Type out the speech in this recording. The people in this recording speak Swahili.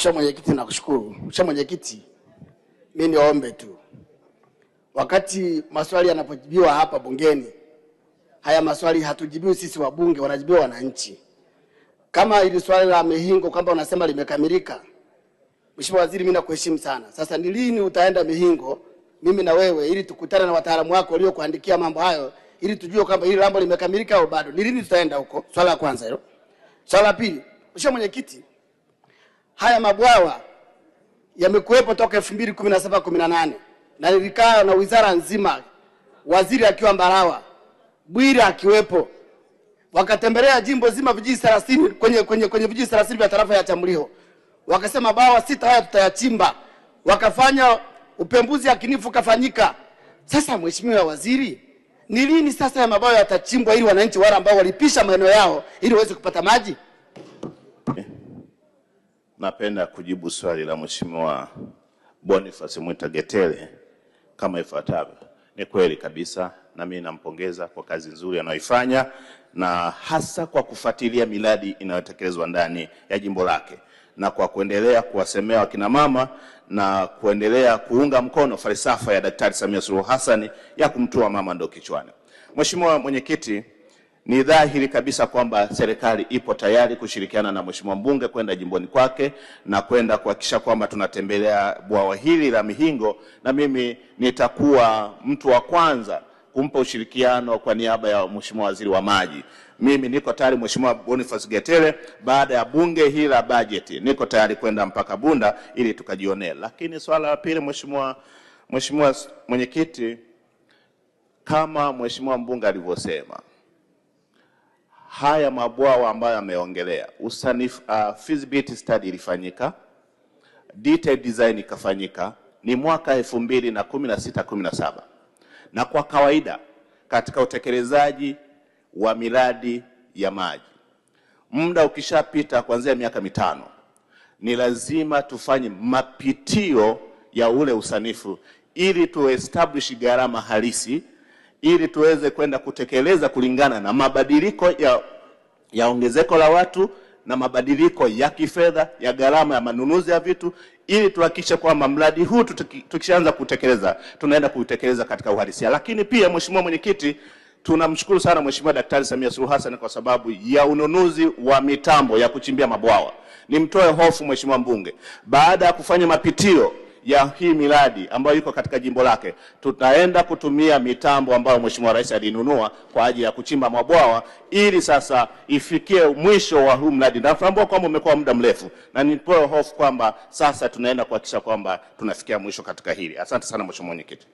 Mheshimiwa Mwenyekiti, nakushukuru. Mheshimiwa Mwenyekiti, mimi niombe tu, wakati maswali yanapojibiwa hapa bungeni, haya maswali hatujibiwi sisi wabunge, wanajibiwa wananchi. Kama ili swali la Mihingo kwamba unasema limekamilika, Mheshimiwa Waziri, mimi nakuheshimu sana. Sasa ni lini utaenda Mihingo, mimi na wewe, ili tukutane na wataalamu wako waliokuandikia mambo hayo, ili tujue kwamba hili jambo limekamilika au bado? Ni lini tutaenda huko? Swala la kwanza hilo. Swala la pili, Mheshimiwa Mwenyekiti, haya mabwawa yamekuwepo toka 2017-18 na nilikaa na wizara nzima, waziri akiwa Mbarawa, Bwira akiwepo, wakatembelea jimbo zima vijiji 30 kwenye vijiji 30 vya tarafa ya Chamriho, wakasema bawa 6 haya tutayachimba, wakafanya upembuzi yakinifu kafanyika. Sasa Mheshimiwa Waziri, ni lini sasa ya mabawa yatachimbwa ili wananchi wale ambao walipisha maeneo yao ili waweze kupata maji? Napenda kujibu swali la Mheshimiwa Boniface Mwita Getere kama ifuatavyo. Ni kweli kabisa, na mimi nampongeza kwa kazi nzuri anayoifanya, na hasa kwa kufuatilia miradi inayotekelezwa ndani ya jimbo lake, na kwa kuendelea kuwasemea wakina mama na kuendelea kuunga mkono falsafa ya Daktari Samia Suluhu Hassan ya kumtua mama ndo kichwani. Mheshimiwa Mwenyekiti, ni dhahiri kabisa kwamba serikali ipo tayari kushirikiana na Mheshimiwa mbunge kwenda jimboni kwake na kwenda kuhakikisha kwamba tunatembelea bwawa hili la Mihingo, na mimi nitakuwa mtu wa kwanza kumpa ushirikiano kwa niaba ya Mheshimiwa Waziri wa Maji. Mimi niko tayari, Mheshimiwa Boniface Getere, baada ya bunge hili la bajeti niko tayari kwenda mpaka Bunda ili tukajionee. Lakini swala la pili, Mheshimiwa Mwenyekiti, kama Mheshimiwa mbunge alivyosema, haya mabwawa ambayo ameongelea, feasibility study ilifanyika, detailed design ikafanyika, ni mwaka 2016-17. Na kwa kawaida katika utekelezaji wa miradi ya maji, muda ukishapita kuanzia miaka 5, ni lazima tufanye mapitio ya ule usanifu ili tuestablish gharama halisi, ili tuweze kwenda kutekeleza kulingana na mabadiliko ya ongezeko la watu na mabadiliko ya kifedha ya gharama ya manunuzi ya vitu, ili tuhakikishe kwamba mradi huu tukishaanza kutekeleza tunaenda kutekeleza katika uhalisia. Lakini pia Mheshimiwa Mwenyekiti, tunamshukuru sana Mheshimiwa Daktari Samia Suluhu Hassan kwa sababu ya ununuzi wa mitambo ya kuchimbia mabwawa. Nimtoe hofu Mheshimiwa mbunge, baada ya kufanya mapitio ya hii miradi ambayo iko katika jimbo lake, tutaenda kutumia mitambo ambayo Mheshimiwa Rais alinunua kwa ajili ya kuchimba mabwawa, ili sasa ifikie mwisho wa huu mradi. Na tunaomba kwamba umekuwa muda mrefu, na nipoe hofu kwamba sasa tunaenda kuhakikisha kwamba tunafikia mwisho katika hili. Asante sana Mheshimiwa Mwenyekiti.